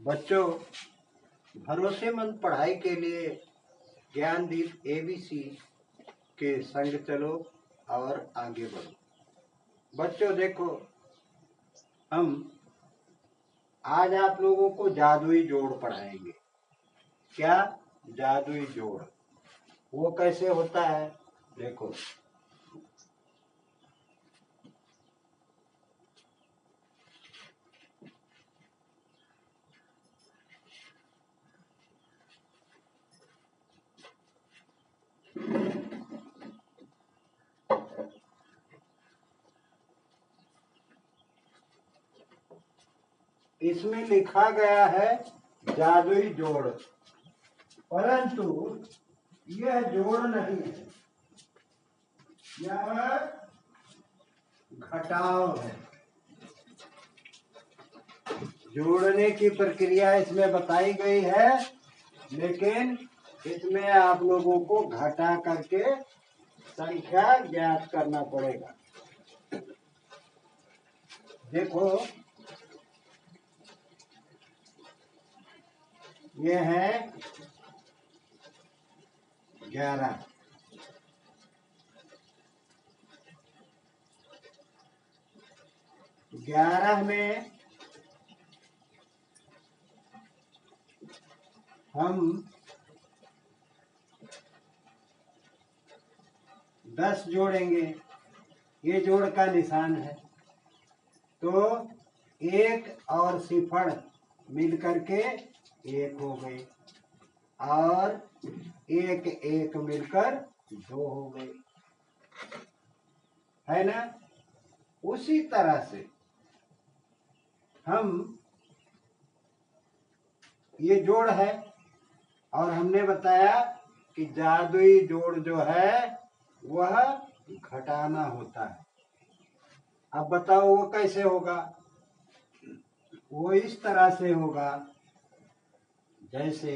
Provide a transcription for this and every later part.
बच्चों, भरोसेमंद पढ़ाई के लिए ज्ञानदीप एबीसी के संग चलो और आगे बढ़ो। बच्चों देखो, हम आज आप लोगों को जादुई जोड़ पढ़ाएंगे। क्या? जादुई जोड़। वो कैसे होता है देखो। इसमें लिखा गया है जादुई जोड़, परंतु यह जोड़ नहीं है, यह घटाव है। जोड़ने की प्रक्रिया इसमें बताई गई है, लेकिन इसमें आप लोगों को घटा करके संख्या ज्ञात करना पड़ेगा। देखो, ये है 11। 11 में हम 10 जोड़ेंगे। ये जोड़ का निशान है, तो 1 और 0 मिलकर के 1 हो गए और 1 1 मिलकर 2 हो गए, है ना। उसी तरह से हम ये जोड़ है, और हमने बताया कि जादुई जोड़ जो है वह घटाना होता है। अब बताओ वो कैसे होगा। वो इस तरह से होगा, जैसे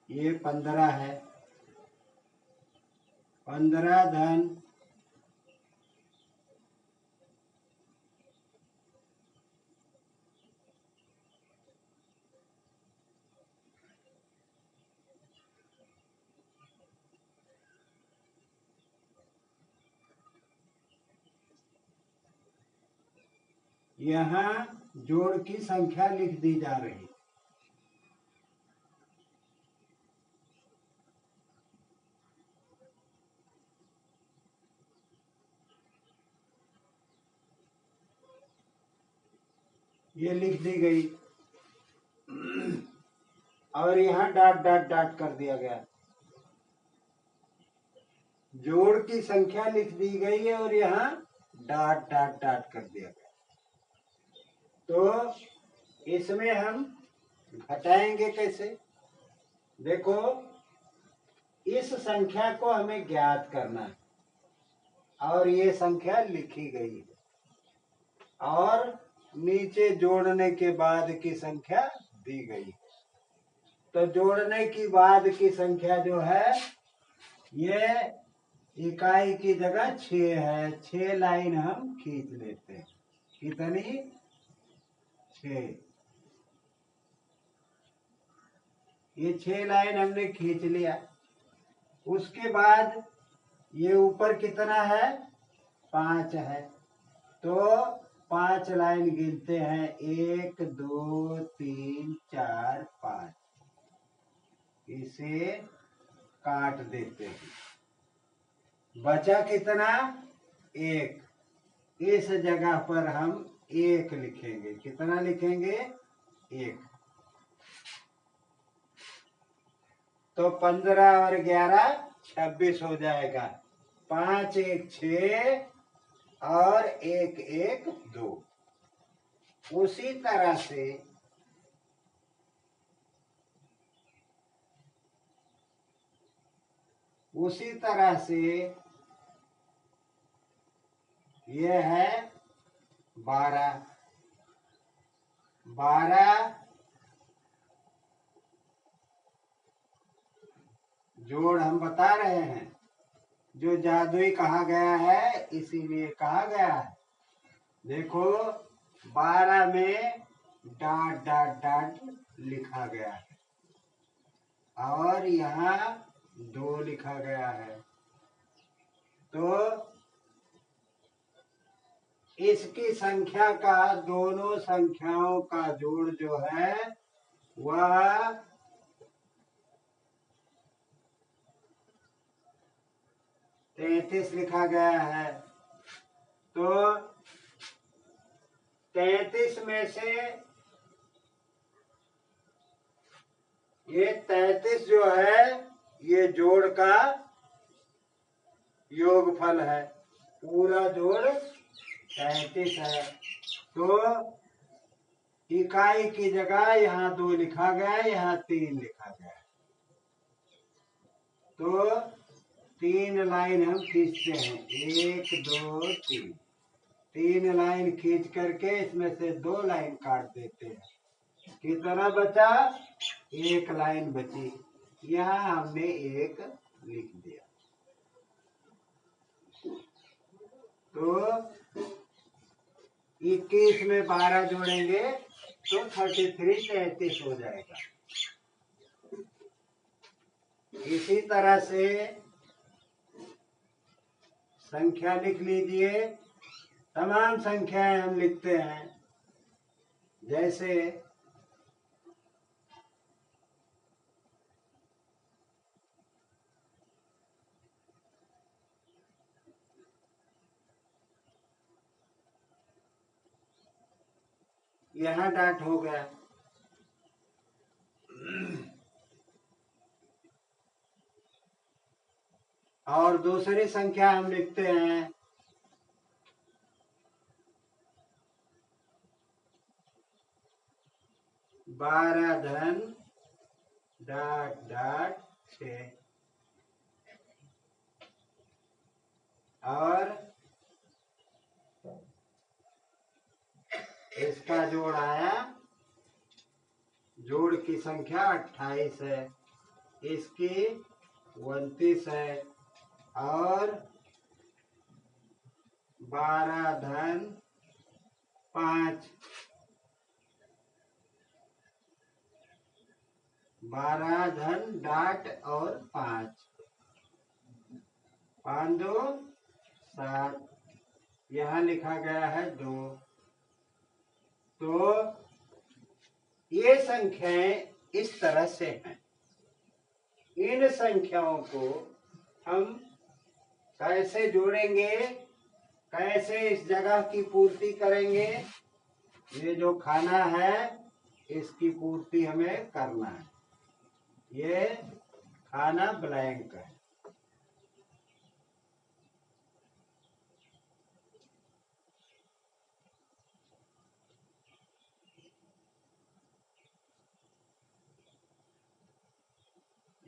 ये 15 है, 15 धन 15। यहाँ जोड़ की संख्या लिख दी जा रही है। ये लिख दी गई और यहाँ डॉट डॉट डॉट कर दिया गया। जोड़ की संख्या लिख दी गई है और यहाँ डॉट डॉट डॉट कर दिया गया। तो इसमें हम घटाएंगे कैसे? देखो, इस संख्या को हमें ज्ञात करना है और ये संख्या लिखी गई है और नीचे जोड़ने के बाद की संख्या दी गई है। तो जोड़ने की बाद की संख्या जो है, ये इकाई की जगह 6 है। 6 लाइन हम खींच लेते हैं। कितनी? 6। ये 6 लाइन हमने खींच लिया। उसके बाद ये ऊपर कितना है? 5 है। तो 5 लाइन गिनते हैं, 1 2 3 4 5। इसे काट देते हैं। बचा कितना? 1। इस जगह पर हम 1 लिखेंगे। कितना लिखेंगे? 1। तो 15 और 11 26 हो जाएगा। 5 1 6 और 1 1 2। उसी तरह से ये है 12। 12 जोड़ हम बता रहे हैं, जो जादुई कहा गया है, इसीलिए कहा गया है। देखो, 12 में डॉट डॉट डॉट लिखा गया है और यहाँ 2 लिखा गया है। तो इसकी संख्या का, दोनों संख्याओं का जोड़ जो है वह 33 लिखा गया है। तो 33 में से ये 33 जो है ये जोड़ का योगफल है, पूरा जोड़ 33 है। तो इकाई की जगह यहाँ 2 लिखा गया, यहाँ 3 लिखा गया। तो 3 लाइन हम खींचते हैं, 1 2 3। 3 लाइन खींच करके इसमें से 2 लाइन काट देते हैं। कितना बचा? 1 लाइन बची। यहाँ हमने 1 लिख दिया। तो 21 में 12 जोड़ेंगे तो 33 हो जाएगा। इसी तरह से संख्या लिख लीजिए। तमाम संख्याएं हम लिखते हैं, जैसे यहाँ डाट हो गया। और दूसरी संख्या हम लिखते हैं 12 धन डाट डाट 6 और इसका जोड़ आया, जोड़ की संख्या 28 है, इसकी 29 है और 12 धन 5, 12 धन डाट और 5, 5 2 7, यहाँ लिखा गया है 2। तो ये संख्याएं इस तरह से हैं। इन संख्याओं को हम कैसे जोड़ेंगे, कैसे इस जगह की पूर्ति करेंगे? ये जो खाना है इसकी पूर्ति हमें करना है। ये खाना ब्लैंक है।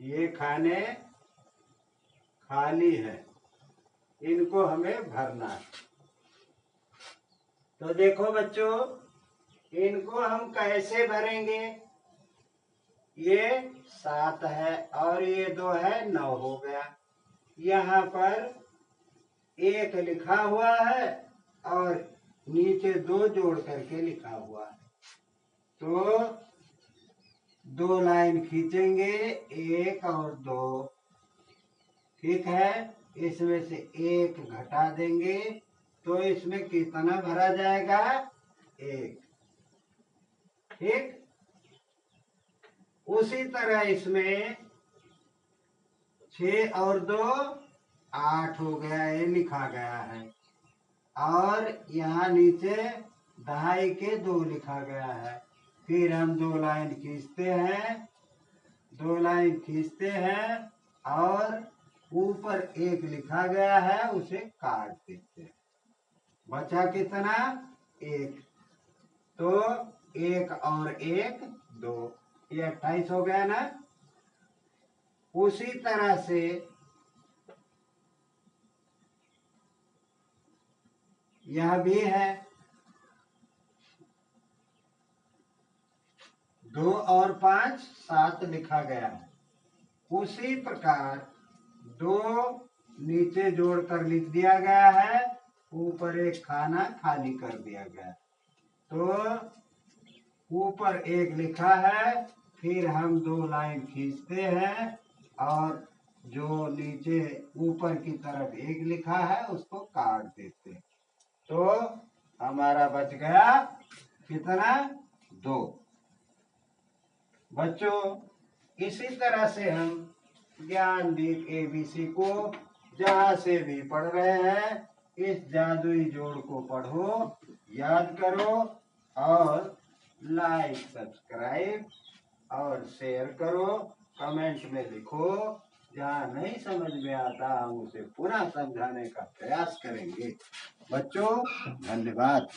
ये खाने खाली है, इनको हमें भरना है। तो देखो बच्चों, इनको हम कैसे भरेंगे? ये 7 है और ये 2 है, 9 हो गया। यहाँ पर 1 लिखा हुआ है और नीचे 2 जोड़ करके लिखा हुआ है। तो 2 लाइन खींचेंगे, 1 और 2, ठीक है। इसमें से 1 घटा देंगे तो इसमें कितना भरा जाएगा? 1, ठीक। उसी तरह इसमें 6 और 2 8 हो गया, ये लिखा गया है। और यहाँ नीचे 2.5 के 2 लिखा गया है। फिर हम 2 लाइन खींचते हैं, 2 लाइन खींचते हैं और ऊपर 1 लिखा गया है, उसे काट देते हैं। बचा कितना? 1। तो 1 और 1 2, ये 28 हो गया ना। उसी तरह से यह भी है, 2 और 5 7 लिखा गया है। उसी प्रकार 2 नीचे जोड़कर लिख दिया गया है, ऊपर 1 खाना खाली कर दिया गया है। तो ऊपर 1 लिखा है, फिर हम 2 लाइन खींचते हैं और जो नीचे ऊपर की तरफ 1 लिखा है उसको काट देते हैं, तो हमारा बच गया कितना, 2। बच्चों इसी तरह से हम ज्ञानदीप ABC को जहां से भी पढ़ रहे हैं, इस जादुई जोड़ को पढ़ो, याद करो और लाइक, सब्सक्राइब और शेयर करो, कमेंट में लिखो। जहाँ नहीं समझ में आता हम उसे पुनः समझाने का प्रयास करेंगे। बच्चों धन्यवाद।